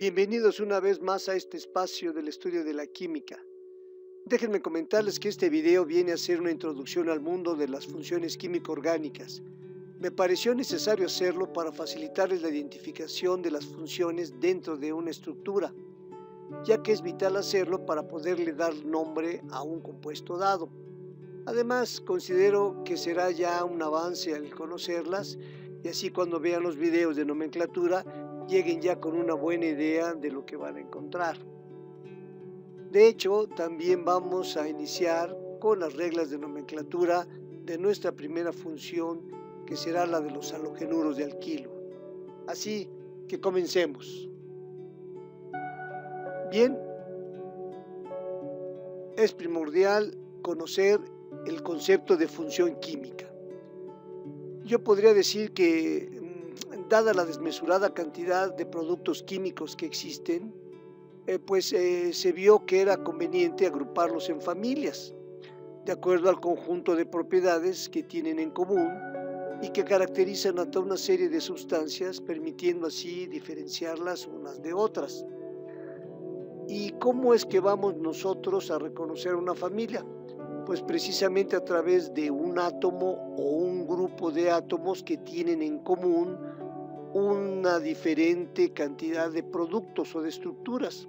Bienvenidos una vez más a este espacio del estudio de la química. Déjenme comentarles que este video viene a ser una introducción al mundo de las funciones químico-orgánicas. Me pareció necesario hacerlo para facilitarles la identificación de las funciones dentro de una estructura, ya que es vital hacerlo para poderle dar nombre a un compuesto dado. Además, considero que será ya un avance al conocerlas y así cuando vean los videos de nomenclatura lleguen ya con una buena idea de lo que van a encontrar. De hecho, también vamos a iniciar con las reglas de nomenclatura de nuestra primera función, que será la de los halogenuros de alquilo. Así que comencemos. Bien, es primordial conocer el concepto de función química. Yo podría decir que, dada la desmesurada cantidad de productos químicos que existen, se vio que era conveniente agruparlos en familias, de acuerdo al conjunto de propiedades que tienen en común y que caracterizan a toda una serie de sustancias, permitiendo así diferenciarlas unas de otras. ¿Y cómo es que vamos nosotros a reconocer una familia? Pues precisamente a través de un átomo o un grupo de átomos que tienen en común una diferente cantidad de productos o de estructuras.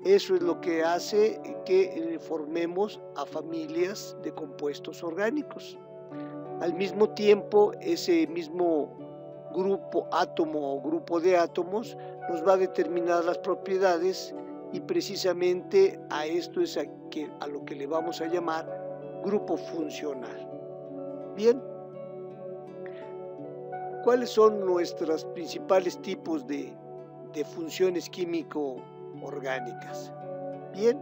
Eso es lo que hace que formemos a familias de compuestos orgánicos. Al mismo tiempo, ese mismo grupo, átomo o grupo de átomos nos va a determinar las propiedades y precisamente a esto es a lo que le vamos a llamar grupo funcional. Bien, ¿cuáles son nuestros principales tipos de funciones químico-orgánicas? Bien,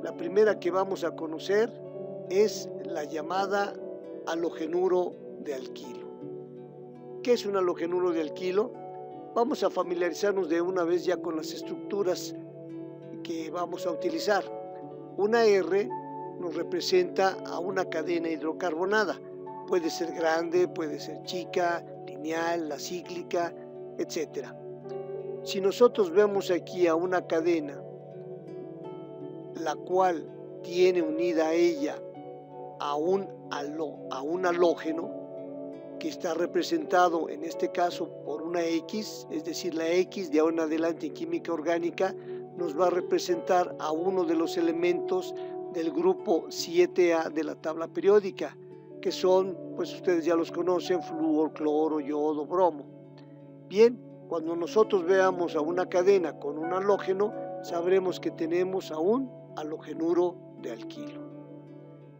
la primera que vamos a conocer es la llamada halogenuro de alquilo. ¿Qué es un halogenuro de alquilo? Vamos a familiarizarnos de una vez ya con las estructuras que vamos a utilizar. Una R nos representa a una cadena hidrocarbonada. Puede ser grande, puede ser chica, lineal, acíclica, etc. Si nosotros vemos aquí a una cadena, la cual tiene unida a ella a un halógeno, que está representado en este caso por una X, es decir, la X de ahora en adelante en química orgánica nos va a representar a uno de los elementos del grupo 7A de la tabla periódica, que son, pues ustedes ya los conocen, flúor, cloro, yodo, bromo. Bien, cuando nosotros veamos a una cadena con un halógeno, sabremos que tenemos a un halogenuro de alquilo.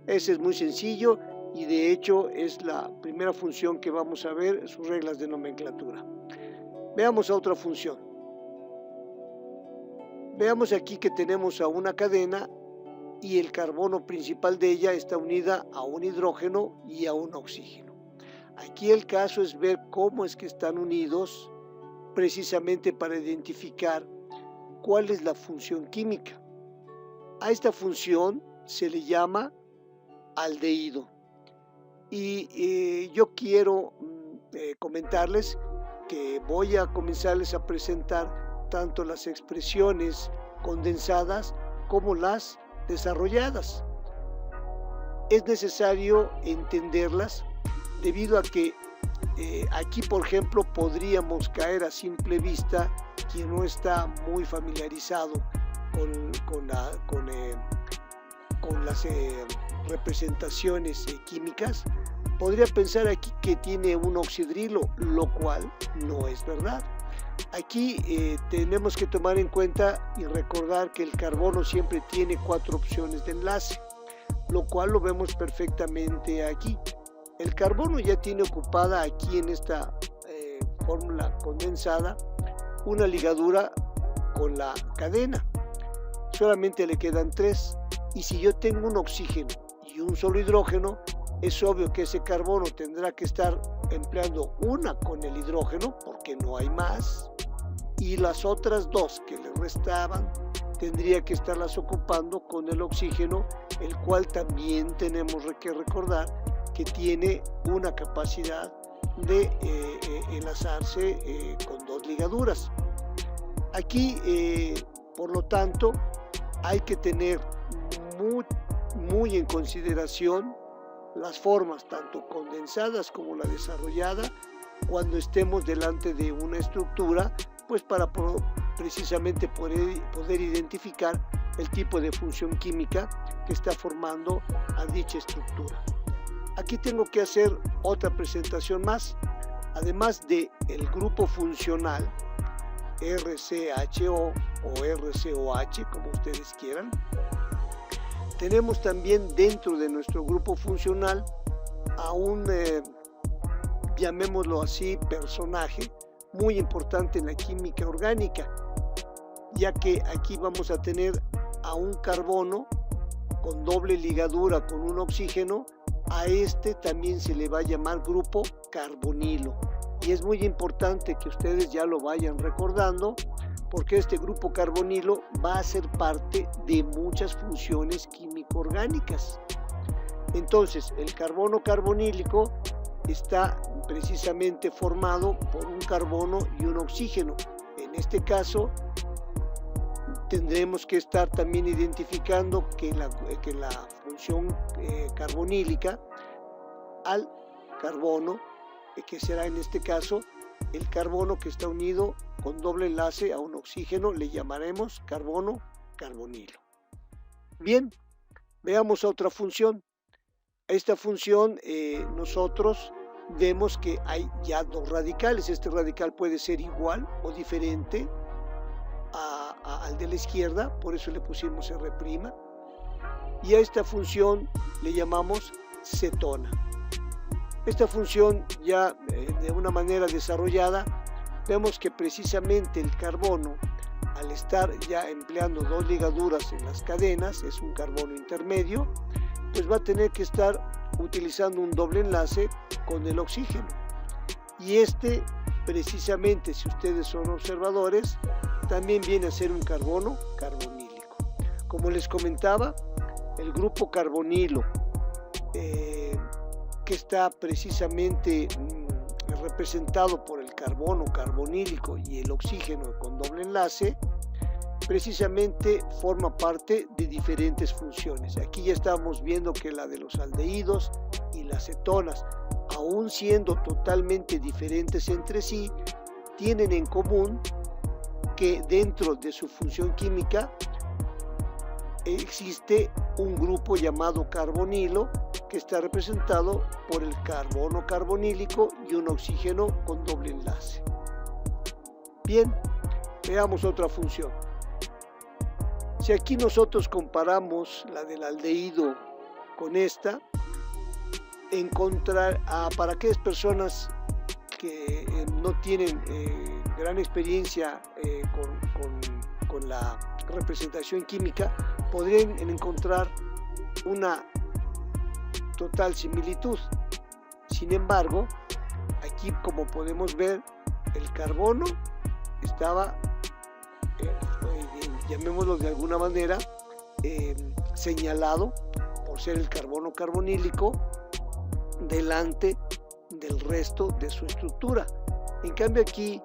Ese es muy sencillo y de hecho es la primera función que vamos a ver, sus reglas de nomenclatura. Veamos a otra función. Veamos aquí que tenemos a una cadena y el carbono principal de ella está unida a un hidrógeno y a un oxígeno. Aquí el caso es ver cómo es que están unidos precisamente para identificar cuál es la función química. A esta función se le llama aldehído. Y yo quiero comentarles que voy a comenzarles a presentar tanto las expresiones condensadas como las desarrolladas. Es necesario entenderlas debido a que aquí, por ejemplo, podríamos caer a simple vista, quien no está muy familiarizado con las representaciones químicas, podría pensar aquí que tiene un oxidrilo, lo cual no es verdad. Aquí tenemos que tomar en cuenta y recordar que el carbono siempre tiene 4 opciones de enlace, lo cual lo vemos perfectamente aquí. El carbono ya tiene ocupada aquí en esta fórmula condensada una ligadura con la cadena. Solamente le quedan 3. Y si yo tengo un oxígeno y un solo hidrógeno, es obvio que ese carbono tendrá que estar empleando una con el hidrógeno porque no hay más, y las otras 2 que le restaban tendría que estarlas ocupando con el oxígeno, el cual también tenemos que recordar que tiene una capacidad de enlazarse con 2 ligaduras. Aquí, por lo tanto, hay que tener muy en consideración las formas, tanto condensadas como la desarrollada, cuando estemos delante de una estructura, pues para precisamente poder identificar el tipo de función química que está formando a dicha estructura. Aquí tengo que hacer otra presentación más. Además de el grupo funcional RCHO o RCOH, como ustedes quieran, tenemos también dentro de nuestro grupo funcional a un, llamémoslo así, personaje muy importante en la química orgánica, ya que aquí vamos a tener a un carbono con doble ligadura con un oxígeno. A este también se le va a llamar grupo carbonilo, y es muy importante que ustedes ya lo vayan recordando, porque este grupo carbonilo va a ser parte de muchas funciones químico-orgánicas. Entonces, el carbono carbonílico está precisamente formado por un carbono y un oxígeno. En este caso, tendremos que estar también identificando que la función carbonílica al carbono, que será en este caso el carbono que está unido con doble enlace a un oxígeno, le llamaremos carbono carbonilo. Bien, veamos otra función. Esta función nosotros vemos que hay ya dos radicales. Este radical puede ser igual o diferente al de la izquierda, por eso le pusimos R', y a esta función le llamamos cetona. Esta función ya de una manera desarrollada, vemos que precisamente el carbono, al estar ya empleando dos ligaduras en las cadenas, es un carbono intermedio, pues va a tener que estar utilizando un doble enlace con el oxígeno. Y este, precisamente, si ustedes son observadores, también viene a ser un carbono carbonílico. Como les comentaba, el grupo carbonilo, que está precisamente representado por el carbono carbonílico y el oxígeno con doble enlace, precisamente forma parte de diferentes funciones. Aquí ya estamos viendo que la de los aldehídos y las cetonas, aun siendo totalmente diferentes entre sí, tienen en común que dentro de su función química existe un grupo llamado carbonilo, que está representado por el carbono carbonílico y un oxígeno con doble enlace. Bien, veamos otra función. Si aquí nosotros comparamos la del aldehído con esta, para aquellas personas que no tienen gran experiencia con la representación química, podrían encontrar una total similitud. Sin embargo, aquí, como podemos ver, el carbono estaba, llamémoslo de alguna manera, señalado por ser el carbono carbonílico delante del resto de su estructura. En cambio, aquí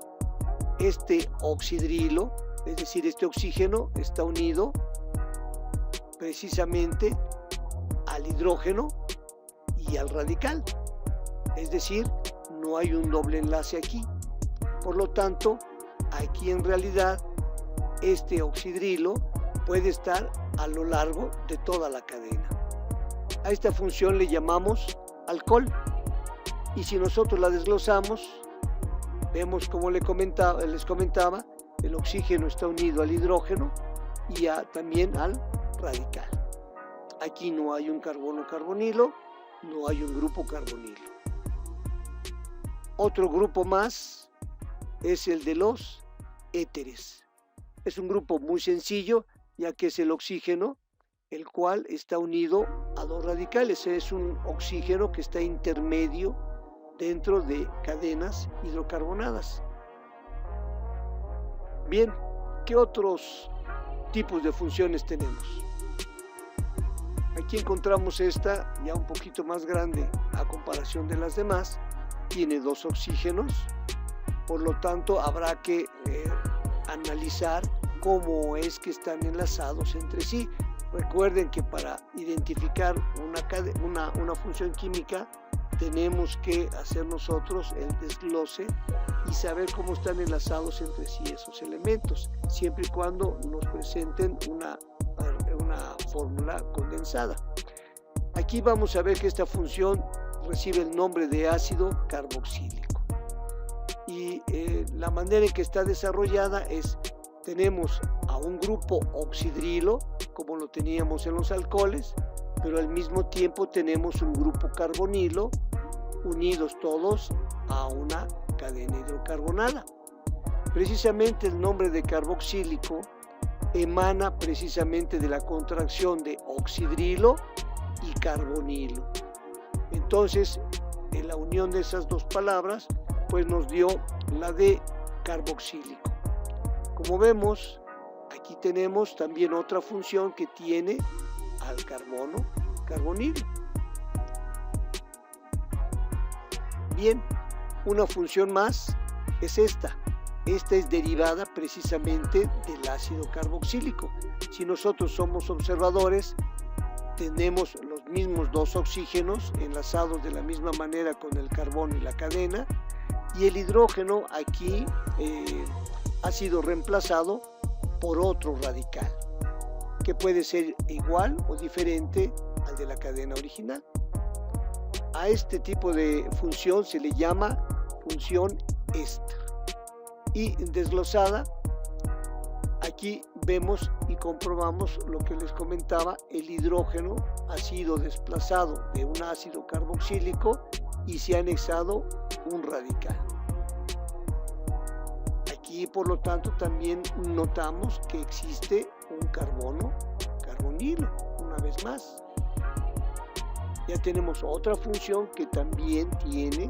este oxidrilo, es decir, este oxígeno, está unido precisamente al hidrógeno y al radical, es decir, no hay un doble enlace aquí. Por lo tanto, aquí en realidad este oxidrilo puede estar a lo largo de toda la cadena. A esta función le llamamos alcohol, y si nosotros la desglosamos, vemos, como les comentaba, el oxígeno está unido al hidrógeno y también al radical. Aquí no hay un carbono carbonilo, no hay un grupo carbonilo. Otro grupo más es el de los éteres. Es un grupo muy sencillo, ya que es el oxígeno, el cual está unido a dos radicales. Es un oxígeno que está intermedio dentro de cadenas hidrocarbonadas. Bien, ¿qué otros tipos de funciones tenemos? Aquí encontramos esta, ya un poquito más grande a comparación de las demás. Tiene dos oxígenos, por lo tanto habrá que analizar cómo es que están enlazados entre sí. Recuerden que para identificar una función química tenemos que hacer nosotros el desglose y saber cómo están enlazados entre sí esos elementos, siempre y cuando nos presenten una fórmula condensada. Aquí vamos a ver que esta función recibe el nombre de ácido carboxílico. Y la manera en que está desarrollada es, tenemos a un grupo oxidrilo, como lo teníamos en los alcoholes, pero al mismo tiempo tenemos un grupo carbonilo, unidos todos a una cadena hidrocarbonada. Precisamente el nombre de carboxílico emana precisamente de la contracción de oxidrilo y carbonilo. Entonces, en la unión de esas dos palabras, pues nos dio la de carboxílico. Como vemos, aquí tenemos también otra función que tiene al carbono carbonilo. Bien, una función más es esta. Esta es derivada precisamente del ácido carboxílico. Si nosotros somos observadores, tenemos los mismos dos oxígenos enlazados de la misma manera con el carbono y la cadena, y el hidrógeno aquí ha sido reemplazado por otro radical, que puede ser igual o diferente al de la cadena original. A este tipo de función se le llama función éster. Y desglosada, aquí vemos y comprobamos lo que les comentaba: el hidrógeno ha sido desplazado de un ácido carboxílico y se ha anexado un radical. Aquí, por lo tanto, también notamos que existe un carbono carbonilo, una vez más. Ya tenemos otra función que también tiene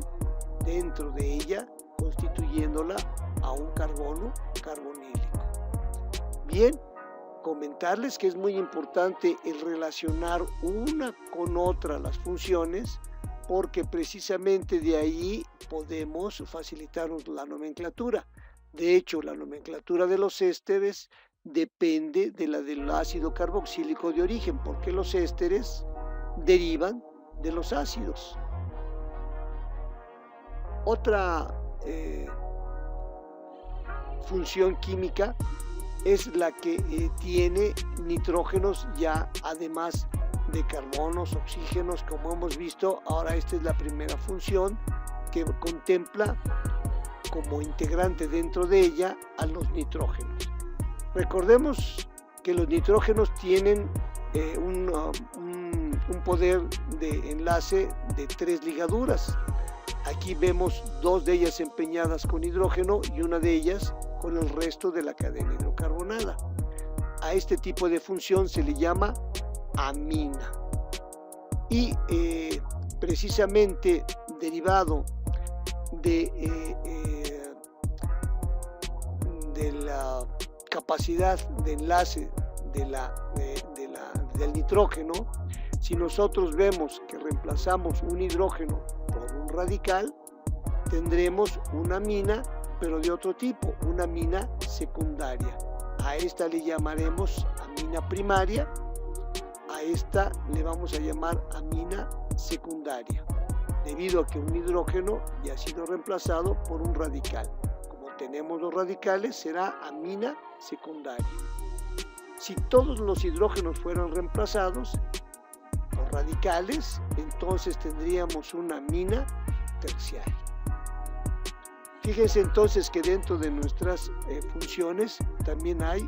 dentro de ella, constituyéndola a un carbono carbonílico. Bien, comentarles que es muy importante el relacionar una con otra las funciones, porque precisamente de ahí podemos facilitarnos la nomenclatura. De hecho, la nomenclatura de los ésteres depende de la del ácido carboxílico de origen, porque los ésteres derivan de los ácidos. Otra función química es la que tiene nitrógenos ya además de carbonos, oxígenos, como hemos visto. Ahora esta es la primera función que contempla como integrante dentro de ella a los nitrógenos. Recordemos que los nitrógenos tienen un poder de enlace de 3 ligaduras. Aquí vemos 2 de ellas empeñadas con hidrógeno y una de ellas con el resto de la cadena hidrocarbonada. A este tipo de función se le llama amina. Y precisamente derivado de la capacidad de enlace del nitrógeno, si nosotros vemos que reemplazamos un hidrógeno por un radical, tendremos una amina, pero de otro tipo, una amina secundaria. A esta le llamaremos amina primaria, a esta le vamos a llamar amina secundaria, debido a que un hidrógeno ya ha sido reemplazado por un radical. Como tenemos los radicales, será amina secundaria. Si todos los hidrógenos fueran reemplazados por radicales, entonces tendríamos una amina terciaria. Fíjense entonces que dentro de nuestras funciones también hay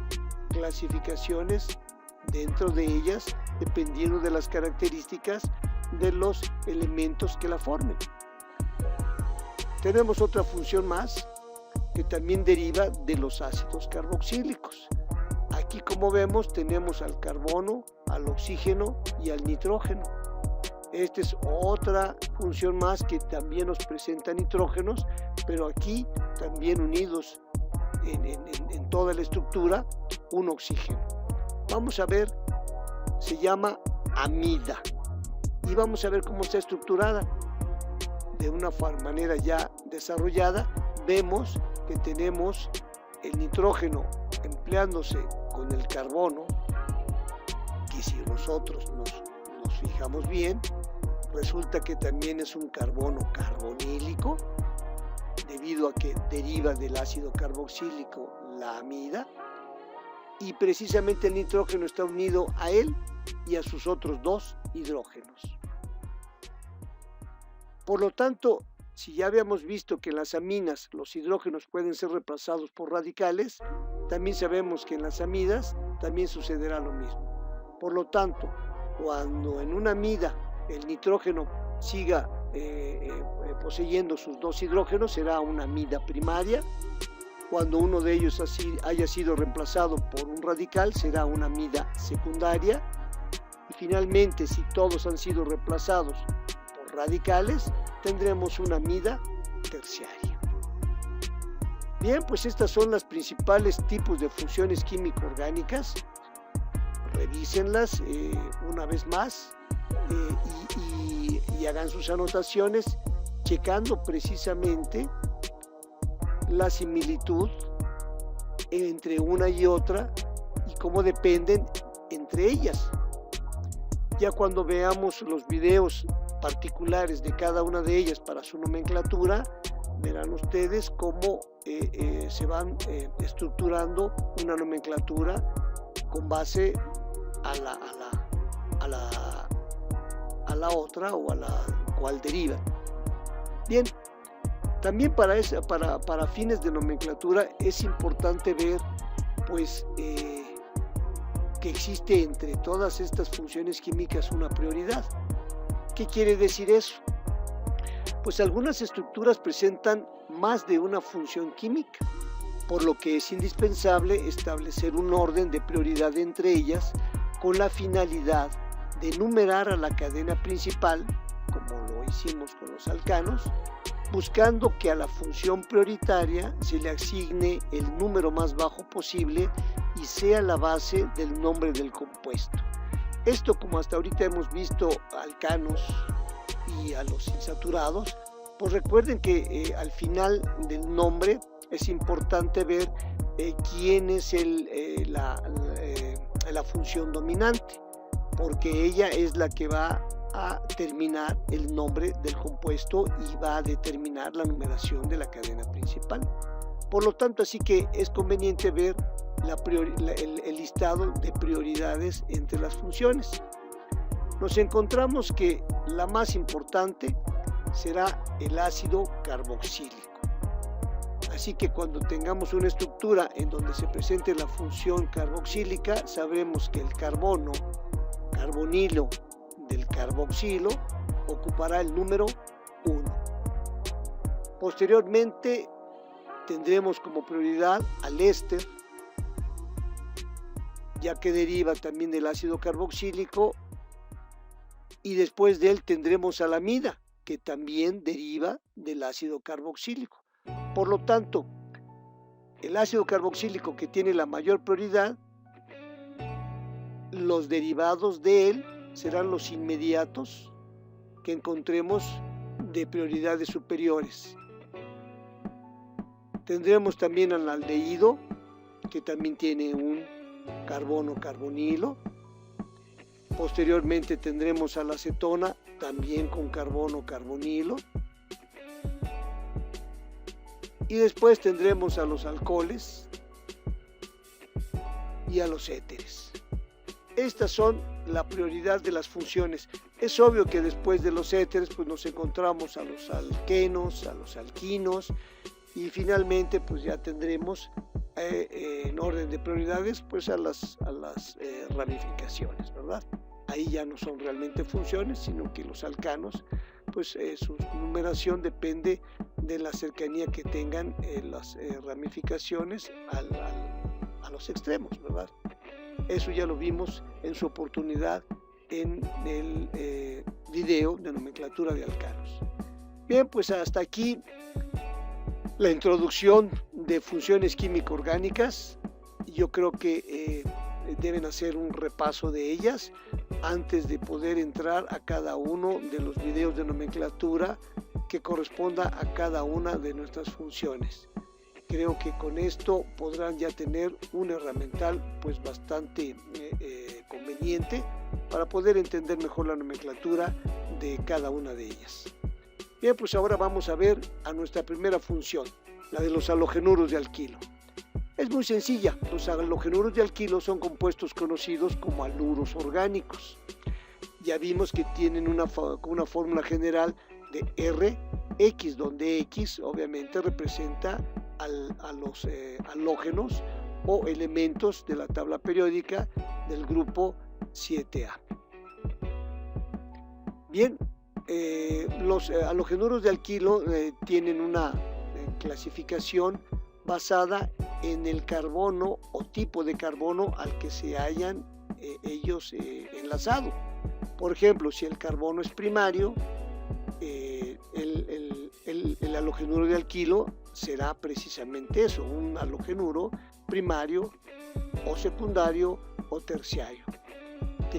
clasificaciones dentro de ellas, dependiendo de las características de los elementos que la formen. Tenemos otra función más que también deriva de los ácidos carboxílicos. Aquí, como vemos, tenemos al carbono, al oxígeno y al nitrógeno. Esta es otra función más que también nos presenta nitrógenos, pero aquí también unidos en toda la estructura, un oxígeno. Vamos a ver, se llama amida, y vamos a ver cómo está estructurada. De una manera ya desarrollada, vemos que tenemos el nitrógeno empleándose con el carbono, que si nosotros nos fijamos bien, resulta que también es un carbono carbonílico, debido a que deriva del ácido carboxílico la amida, y precisamente el nitrógeno está unido a él y a sus otros dos hidrógenos. Por lo tanto, si ya habíamos visto que en las aminas los hidrógenos pueden ser reemplazados por radicales, también sabemos que en las amidas también sucederá lo mismo. Por lo tanto, cuando en una amida el nitrógeno siga poseyendo sus dos hidrógenos, será una amida primaria. Cuando uno de ellos haya sido reemplazado por un radical, será una amida secundaria. Y finalmente, si todos han sido reemplazados por radicales, tendremos una amida terciaria. Bien, pues estas son las principales tipos de funciones químico-orgánicas. Revísenlas una vez más y hagan sus anotaciones, checando precisamente la similitud entre una y otra y cómo dependen entre ellas. Ya cuando veamos los videos particulares de cada una de ellas para su nomenclatura, verán ustedes cómo se van estructurando una nomenclatura con base a la otra o a la cual derivan. Bien, también para fines de nomenclatura es importante ver pues que existe entre todas estas funciones químicas una prioridad. ¿Qué quiere decir eso? Pues algunas estructuras presentan más de una función química, por lo que es indispensable establecer un orden de prioridad entre ellas con la finalidad de enumerar a la cadena principal, como lo hicimos con los alcanos, buscando que a la función prioritaria se le asigne el número más bajo posible y sea la base del nombre del compuesto. Esto, como hasta ahorita hemos visto alcanos y a los insaturados, pues recuerden que al final del nombre es importante ver quién es la función dominante, porque ella es la que va a terminar el nombre del compuesto y va a determinar la numeración de la cadena principal. Por lo tanto, así que es conveniente ver el listado de prioridades entre las funciones. Nos encontramos que la más importante será el ácido carboxílico. Así que cuando tengamos una estructura en donde se presente la función carboxílica, sabremos que el carbono, carbonilo del carboxilo, ocupará el número 1. Posteriormente tendremos como prioridad al éster, ya que deriva también del ácido carboxílico, y después de él tendremos a la amida, que también deriva del ácido carboxílico. Por lo tanto, el ácido carboxílico, que tiene la mayor prioridad, los derivados de él serán los inmediatos que encontremos de prioridades superiores. Tendremos también al aldehído, que también tiene un carbono carbonilo. Posteriormente tendremos a la acetona, también con carbono carbonilo. Y después tendremos a los alcoholes y a los éteres. Estas son la prioridad de las funciones. Es obvio que después de los éteres pues nos encontramos a los alquenos, a los alquinos, y finalmente pues ya tendremos en orden de prioridades pues a las ramificaciones, ¿verdad? Ahí ya no son realmente funciones, sino que los alcanos pues su numeración depende de la cercanía que tengan las ramificaciones a los extremos, ¿verdad? Eso ya lo vimos en su oportunidad en el video de nomenclatura de alcanos. Bien, pues hasta aquí la introducción de funciones químico-orgánicas. Yo creo que deben hacer un repaso de ellas antes de poder entrar a cada uno de los videos de nomenclatura que corresponda a cada una de nuestras funciones. Creo que con esto podrán ya tener un herramental pues bastante conveniente para poder entender mejor la nomenclatura de cada una de ellas. Bien, pues ahora vamos a ver a nuestra primera función, la de los halogenuros de alquilo. Es muy sencilla, los halogenuros de alquilo son compuestos conocidos como haluros orgánicos. Ya vimos que tienen una fórmula general de RX, donde X obviamente representa a los halógenos o elementos de la tabla periódica del grupo 7A. Bien, los halogenuros de alquilo tienen una clasificación basada en el carbono o tipo de carbono al que se hayan ellos enlazado. Por ejemplo, si el carbono es primario, el halogenuro de alquilo será precisamente eso, un halogenuro primario o secundario o terciario.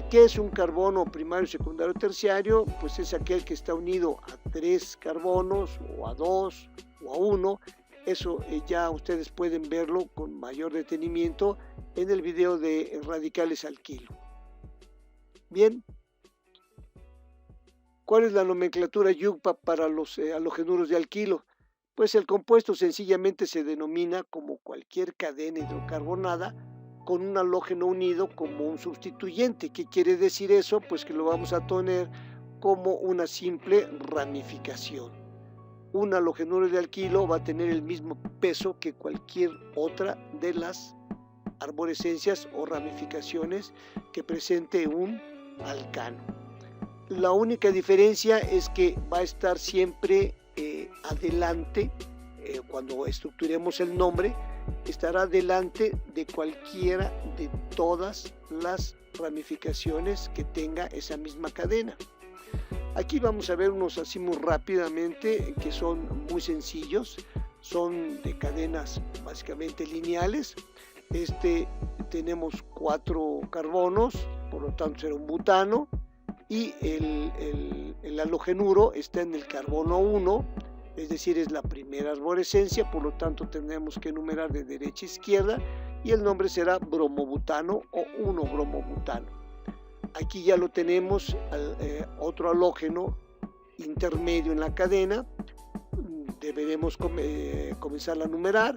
¿Qué es un carbono primario, secundario o terciario? Pues es aquel que está unido a 3 carbonos o a 2 o a 1. Eso ya ustedes pueden verlo con mayor detenimiento en el video de radicales alquilo. Bien, ¿cuál es la nomenclatura YUCPA para los halogenuros de alquilo? Pues el compuesto sencillamente se denomina como cualquier cadena hidrocarbonada con un halógeno unido como un sustituyente. ¿Qué quiere decir eso? Pues que lo vamos a tener como una simple ramificación. Un halogenuro de alquilo va a tener el mismo peso que cualquier otra de las arborescencias o ramificaciones que presente un alcano. La única diferencia es que va a estar siempre adelante, cuando estructuremos el nombre, estará delante de cualquiera de todas las ramificaciones que tenga esa misma cadena. Aquí vamos a ver unos así muy rápidamente que son muy sencillos, son de cadenas básicamente lineales. Tenemos 4 carbonos, por lo tanto será un butano, y el halogenuro está en el carbono 1, es decir, es la primera arborescencia, por lo tanto tendremos que enumerar de derecha a izquierda y el nombre será bromobutano o 1-bromobutano. Aquí ya lo tenemos, otro halógeno intermedio en la cadena, deberemos comenzar a numerar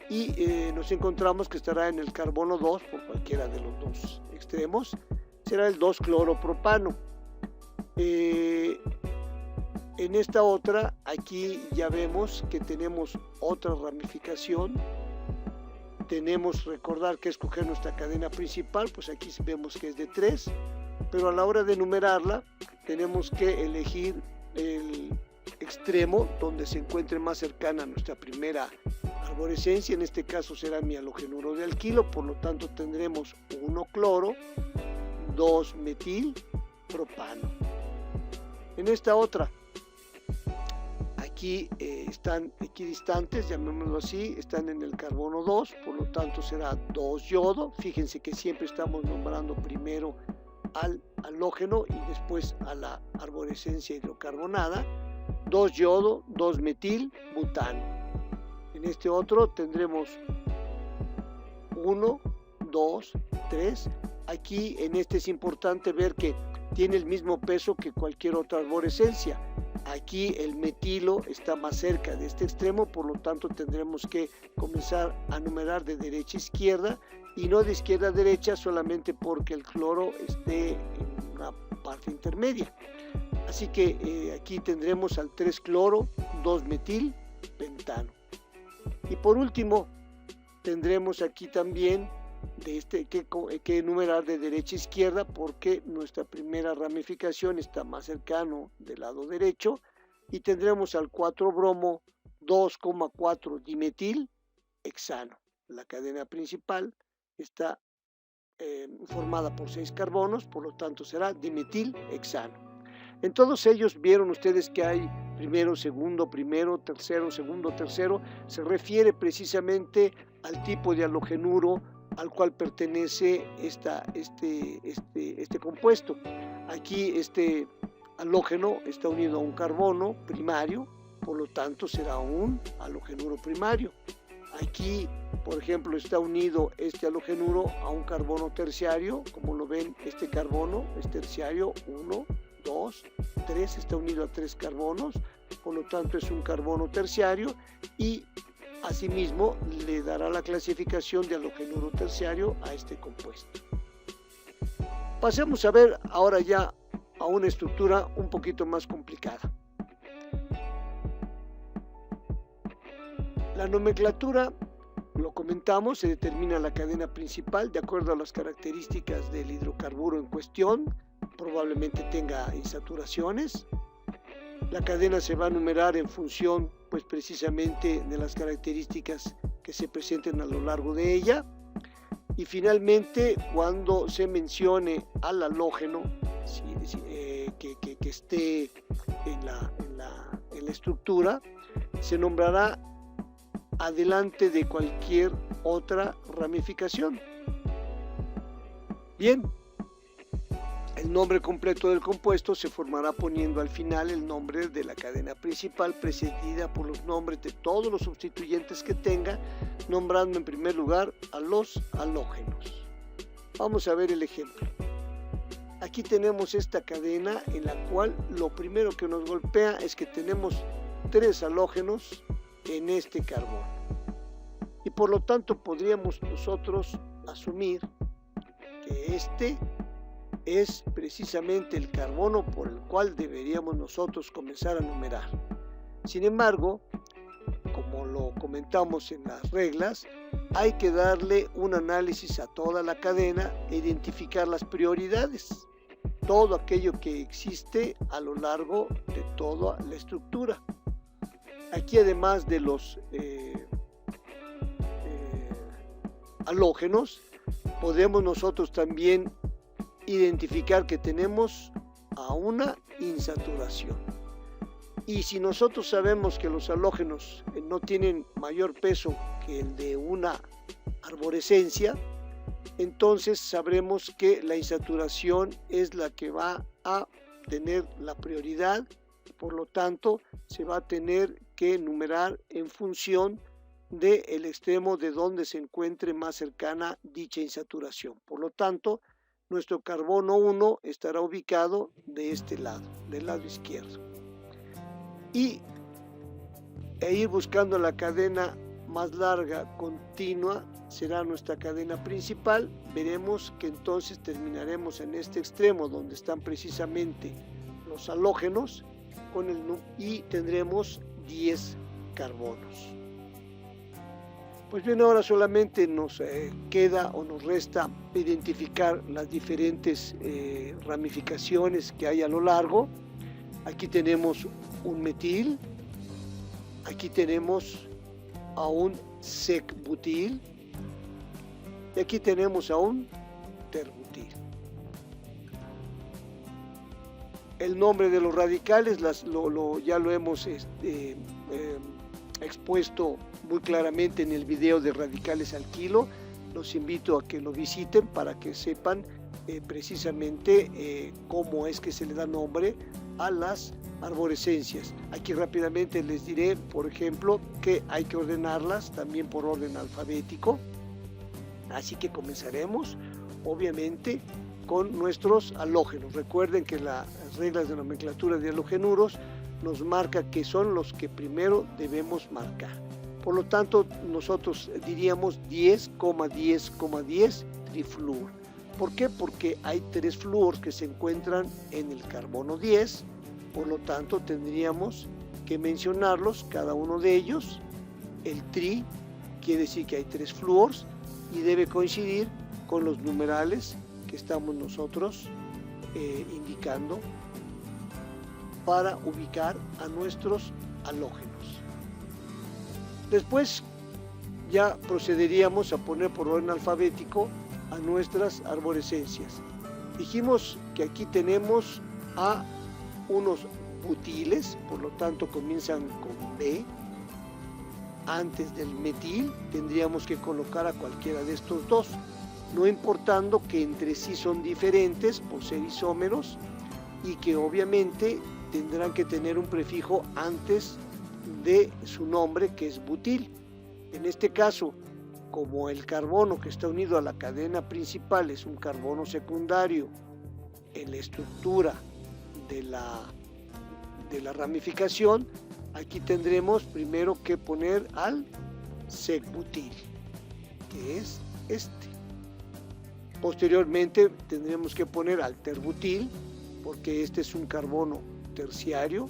y nos encontramos que estará en el carbono 2 por cualquiera de los dos extremos, será el 2-cloropropano. En esta otra, aquí ya vemos que tenemos otra ramificación. Tenemos recordar que escoger nuestra cadena principal, pues aquí vemos que es de 3, pero a la hora de numerarla tenemos que elegir el extremo donde se encuentre más cercana a nuestra primera arborescencia. En este caso será mi halogenuro de alquilo, por lo tanto tendremos 1-cloro, 2-metil-propano. En esta otra, aquí están equidistantes, llamémoslo así, están en el carbono 2, por lo tanto será 2-yodo. Fíjense que siempre estamos nombrando primero al halógeno y después a la arborescencia hidrocarbonada. 2-yodo, 2-metil-butano. En este otro tendremos 1, 2, 3. Aquí en este es importante ver que tiene el mismo peso que cualquier otra arborescencia. Aquí el metilo está más cerca de este extremo, por lo tanto tendremos que comenzar a numerar de derecha a izquierda y no de izquierda a derecha solamente porque el cloro esté en una parte intermedia. Así que aquí tendremos al 3-cloro, 2-metil-pentano. Y por último tendremos aquí también que enumerar de derecha a izquierda porque nuestra primera ramificación está más cercano del lado derecho y tendremos al 4-bromo 2,4-dimetil-hexano. La cadena principal está formada por 6 carbonos, por lo tanto será dimetil-hexano. En todos ellos vieron ustedes que hay primero, segundo, primero, tercero, segundo, tercero. Se refiere precisamente al tipo de halogenuro al cual pertenece este compuesto. Aquí este halógeno está unido a un carbono primario, por lo tanto será un halogenuro primario. Aquí, por ejemplo, está unido este halogenuro a un carbono terciario. Como lo ven, este carbono es terciario, 1, 2, 3, está unido a 3 carbonos, por lo tanto es un carbono terciario y asimismo le dará la clasificación de halogenuro terciario a este compuesto. Pasemos a ver ahora ya a una estructura un poquito más complicada. La nomenclatura, lo comentamos, se determina la cadena principal de acuerdo a las características del hidrocarburo en cuestión, probablemente tenga insaturaciones. La cadena se va a numerar en función, pues precisamente de las características que se presenten a lo largo de ella. Y finalmente, cuando se mencione al halógeno que esté en la estructura, se nombrará adelante de cualquier otra ramificación. Bien, el nombre completo del compuesto se formará poniendo al final el nombre de la cadena principal, precedida por los nombres de todos los sustituyentes que tenga, nombrando en primer lugar a los halógenos. Vamos a ver el ejemplo. Aquí tenemos esta cadena en la cual lo primero que nos golpea es que tenemos 3 halógenos en este carbono. Y por lo tanto podríamos nosotros asumir que este es precisamente el carbono por el cual deberíamos nosotros comenzar a numerar. Sin embargo, como lo comentamos en las reglas, hay que darle un análisis a toda la cadena e identificar las prioridades, todo aquello que existe a lo largo de toda la estructura. Aquí, además de los halógenos, podemos nosotros también identificar que tenemos a una insaturación. Y si nosotros sabemos que los halógenos no tienen mayor peso que el de una arborescencia, entonces sabremos que la insaturación es la que va a tener la prioridad. Por lo tanto, se va a tener que numerar en función del extremo de donde se encuentre más cercana dicha insaturación. Por lo tanto, nuestro carbono 1 estará ubicado de este lado, del lado izquierdo. E ir buscando la cadena más larga, continua, será nuestra cadena principal. Veremos que entonces terminaremos en este extremo donde están precisamente los halógenos y tendremos 10 carbonos. Pues bien, ahora solamente nos queda o nos resta identificar las diferentes ramificaciones que hay a lo largo. Aquí tenemos un metil, aquí tenemos a un sec-butil y aquí tenemos a un terbutil. El nombre de los radicales ya lo hemos expuesto muy claramente en el video de radicales al kilo. Los invito a que lo visiten para que sepan precisamente cómo es que se le da nombre a las arborescencias. Aquí rápidamente les diré, por ejemplo, que hay que ordenarlas también por orden alfabético. Así que comenzaremos, obviamente, con nuestros halógenos. Recuerden que las reglas de nomenclatura de halogenuros nos marca que son los que primero debemos marcar. Por lo tanto, nosotros diríamos 10,10,10 trifluor. ¿Por qué? Porque hay 3 flúors que se encuentran en el carbono 10, por lo tanto tendríamos que mencionarlos, cada uno de ellos. El tri quiere decir que hay 3 flúors y debe coincidir con los numerales que estamos nosotros indicando para ubicar a nuestros halógenos. Después ya procederíamos a poner por orden alfabético a nuestras arborescencias. Dijimos que aquí tenemos a unos butiles, por lo tanto comienzan con B. Antes del metil tendríamos que colocar a cualquiera de estos dos, no importando que entre sí son diferentes por ser isómeros y que obviamente tendrán que tener un prefijo antes de su nombre, que es butil. En este caso, como el carbono que está unido a la cadena principal es un carbono secundario en la estructura de la ramificación, aquí tendremos primero que poner al sec-butil, que es este. Posteriormente tendremos que poner al ter-butil, porque este es un carbono terciario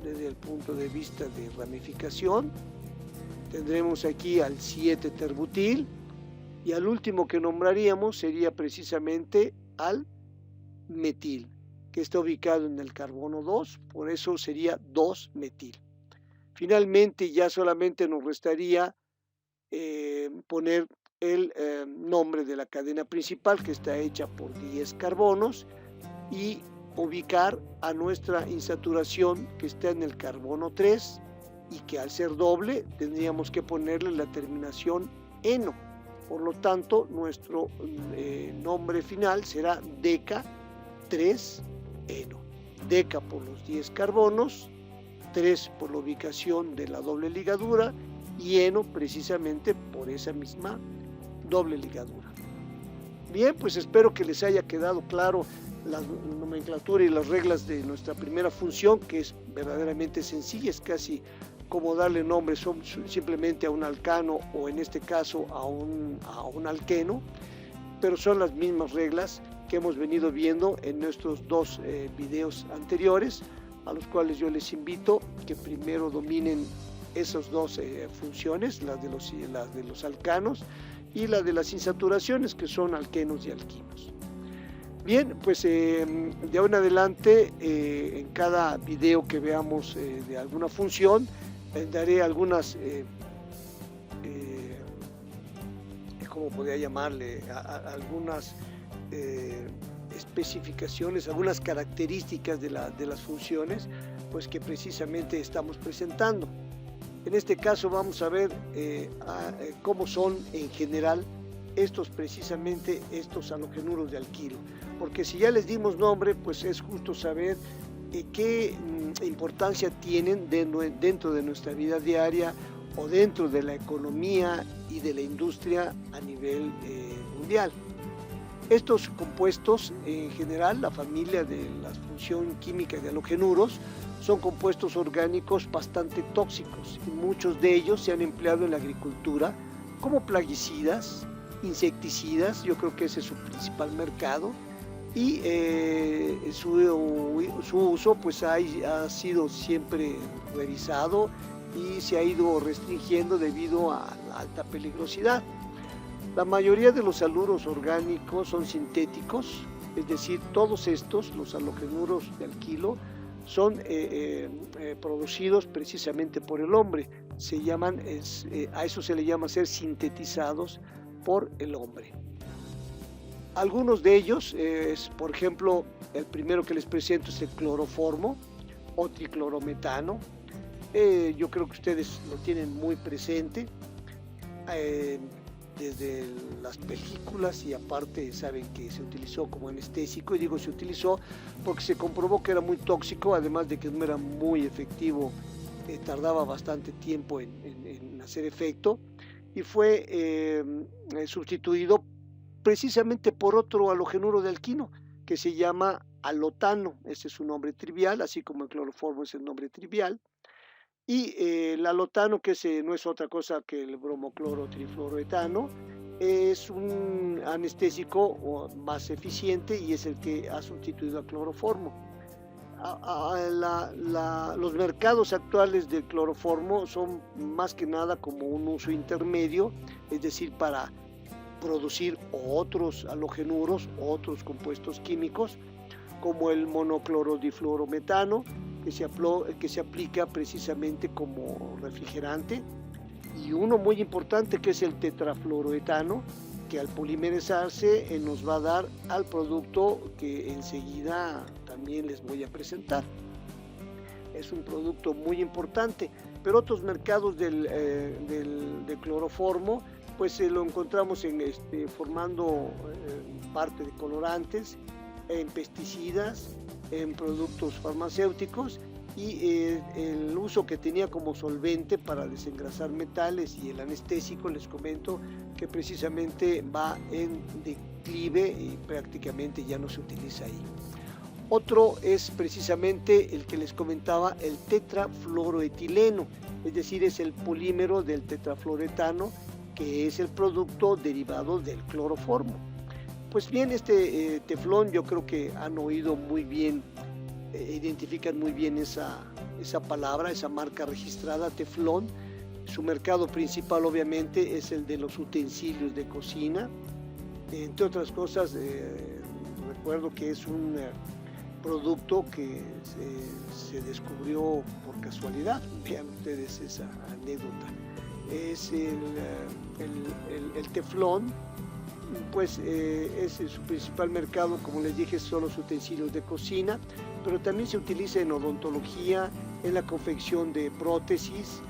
desde el punto de vista de ramificación. Tendremos aquí al 7-ter-butil y al último que nombraríamos sería precisamente al metil, que está ubicado en el carbono 2, por eso sería 2-metil. Finalmente ya solamente nos restaría poner el nombre de la cadena principal, que está hecha por 10 carbonos, y ubicar a nuestra insaturación, que está en el carbono 3, y que al ser doble tendríamos que ponerle la terminación eno. Por lo tanto, nuestro nombre final será deca 3-eno. Deca por los 10 carbonos, 3 por la ubicación de la doble ligadura y eno precisamente por esa misma doble ligadura. Bien, pues espero que les haya quedado claro la nomenclatura y las reglas de nuestra primera función, que es verdaderamente sencilla, es casi como darle nombre simplemente a un alcano o en este caso a un alqueno, pero son las mismas reglas que hemos venido viendo en nuestros dos videos anteriores, a los cuales yo les invito que primero dominen esas dos funciones, las de los alcanos y la de las insaturaciones, que son alquenos y alquinos. Bien, pues de ahora en adelante, en cada video que veamos de alguna función, daré algunas, ¿cómo podría llamarle? Algunas especificaciones, algunas características de las funciones, pues que precisamente estamos presentando. En este caso vamos a ver cómo son en general precisamente estos halogenuros de alquilo, porque si ya les dimos nombre, pues es justo saber qué importancia tienen dentro de nuestra vida diaria o dentro de la economía y de la industria a nivel mundial. Estos compuestos, en general, la familia de la función química de halogenuros, son compuestos orgánicos bastante tóxicos y muchos de ellos se han empleado en la agricultura como plaguicidas, insecticidas. Yo creo que ese es su principal mercado, y su uso pues ha sido siempre revisado y se ha ido restringiendo debido a la alta peligrosidad. La mayoría de los haluros orgánicos son sintéticos, es decir, todos estos, los halogenuros de alquilo, son producidos precisamente por el hombre. A eso se le llama ser sintetizados por el hombre. Algunos de ellos, por ejemplo, el primero que les presento es el cloroformo o triclorometano. Yo creo que ustedes lo tienen muy presente desde las películas, y aparte saben que se utilizó como anestésico, y digo se utilizó porque se comprobó que era muy tóxico, además de que no era muy efectivo, tardaba bastante tiempo en hacer efecto, y fue sustituido precisamente por otro halogenuro de alquino que se llama alotano. Ese es su nombre trivial, así como el cloroformo es el nombre trivial. Y el alotano, que no es otra cosa que el bromocloro-trifluoroetano, es un anestésico más eficiente y es el que ha sustituido al cloroformo. Los mercados actuales del cloroformo son más que nada como un uso intermedio, es decir, para producir otros halogenuros, otros compuestos químicos, como el monoclorodifluorometano, que se aplica precisamente como refrigerante, y uno muy importante que es el tetrafluoroetano, que al polimerizarse nos va a dar al producto que enseguida también les voy a presentar. Es un producto muy importante, pero otros mercados del cloroformo pues lo encontramos formando parte de colorantes, en pesticidas, en productos farmacéuticos y el uso que tenía como solvente para desengrasar metales y el anestésico, les comento que precisamente va en declive y prácticamente ya no se utiliza ahí. Otro es precisamente el que les comentaba, el tetrafluoroetileno, es decir, es el polímero del tetrafluoretano, que es el producto derivado del cloroformo. Pues bien, este teflón, yo creo que han oído muy bien, identifican muy bien esa palabra, esa marca registrada, teflón. Su mercado principal obviamente es el de los utensilios de cocina. Entre otras cosas, recuerdo que es un producto que se descubrió por casualidad. Vean ustedes esa anécdota. Es el teflón, pues es su principal mercado, como les dije, son los utensilios de cocina, pero también se utiliza en odontología, en la confección de prótesis,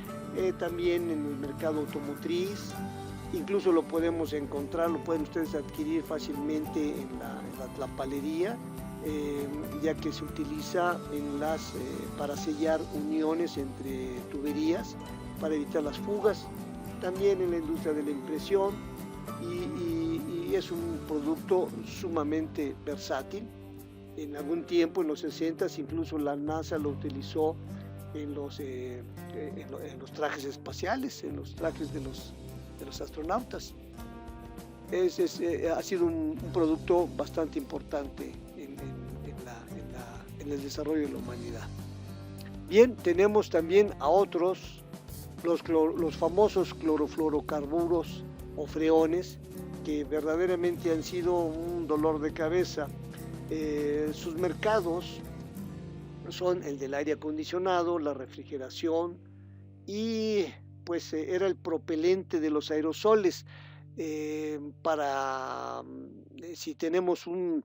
también en el mercado automotriz. Incluso lo podemos encontrar, lo pueden ustedes adquirir fácilmente en la palería, ya que se utiliza para sellar uniones entre tuberías para evitar las fugas, también en la industria de la impresión, y es un producto sumamente versátil. En algún tiempo, en los 60s, incluso la NASA lo utilizó en los trajes espaciales, en los trajes de los astronautas. Ha sido un producto bastante importante en el desarrollo de la humanidad. Bien, tenemos también a otros, los famosos clorofluorocarburos o freones, que verdaderamente han sido un dolor de cabeza. Sus mercados son el del aire acondicionado, la refrigeración, y pues era el propelente de los aerosoles. Si tenemos un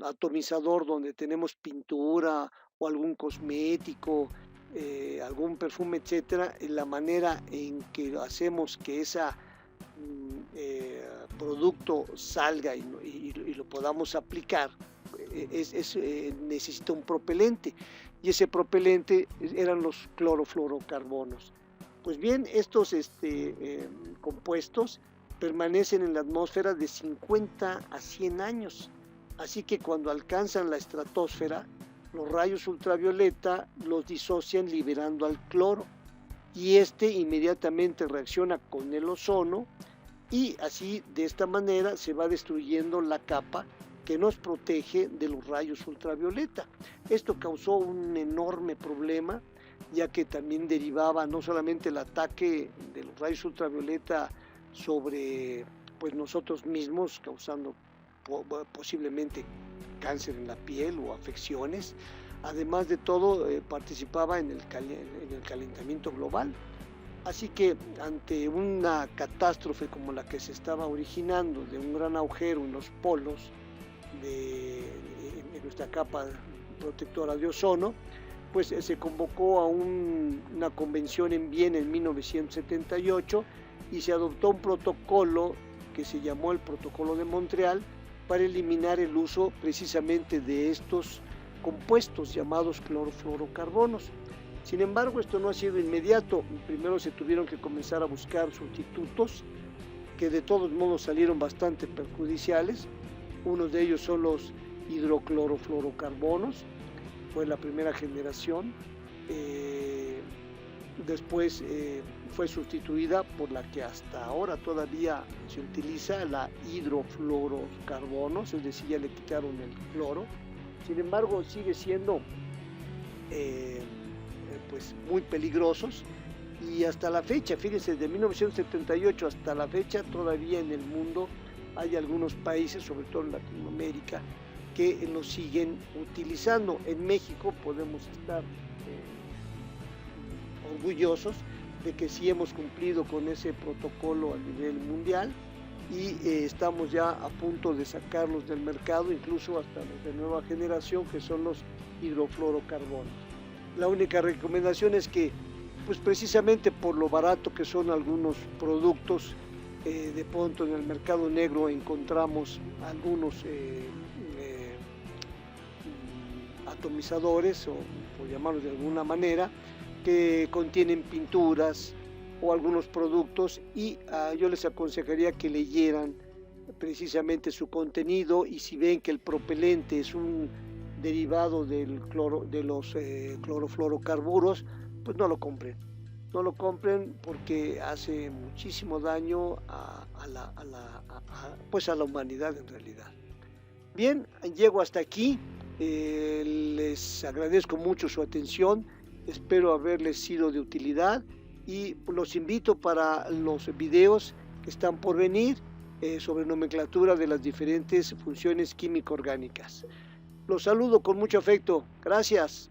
atomizador donde tenemos pintura o algún cosmético, algún perfume, etcétera, la manera en que hacemos que ese producto salga y lo podamos aplicar necesita un propelente, y ese propelente eran los clorofluorocarbonos. Pues bien, estos compuestos permanecen en la atmósfera de 50 a 100 años, así que cuando alcanzan la estratosfera, los rayos ultravioleta los disocian liberando al cloro, y inmediatamente reacciona con el ozono, y así de esta manera se va destruyendo la capa que nos protege de los rayos ultravioleta. Esto causó un enorme problema, ya que también derivaba no solamente el ataque de los rayos ultravioleta sobre pues nosotros mismos, causando posiblemente cáncer en la piel o afecciones, además de todo participaba en el calentamiento global. Así que ante una catástrofe como la que se estaba originando, de un gran agujero en los polos en nuestra capa protectora de ozono, pues se convocó a una convención en Viena en 1978, y se adoptó un protocolo que se llamó el Protocolo de Montreal para eliminar el uso precisamente de estos compuestos llamados clorofluorocarbonos. Sin embargo, esto no ha sido inmediato. Primero se tuvieron que comenzar a buscar sustitutos que de todos modos salieron bastante perjudiciales. Unos de ellos son los hidroclorofluorocarbonos, fue la primera generación. Después fue sustituida por la que hasta ahora todavía se utiliza, la hidrofluorocarbonos, es decir, ya le quitaron el cloro. Sin embargo, sigue siendo pues muy peligrosos, y hasta la fecha, fíjense, de 1978 hasta la fecha, todavía en el mundo hay algunos países, sobre todo en Latinoamérica, que los siguen utilizando. En México podemos estar orgullosos de que sí hemos cumplido con ese protocolo a nivel mundial, y estamos ya a punto de sacarlos del mercado, incluso hasta los de nueva generación, que son los hidrofluorocarbonos. La única recomendación es que, pues precisamente por lo barato que son algunos productos, de pronto en el mercado negro encontramos algunos atomizadores, o por llamarlos de alguna manera, que contienen pinturas o algunos productos, y yo les aconsejaría que leyeran precisamente su contenido, y si ven que el propelente es un derivado de los clorofluorocarburos, pues no lo compren. No lo compren porque hace muchísimo daño pues a la humanidad en realidad. Bien, llego hasta aquí. Les agradezco mucho su atención. Espero haberles sido de utilidad y los invito para los videos que están por venir sobre nomenclatura de las diferentes funciones químico-orgánicas. Los saludo con mucho afecto. Gracias.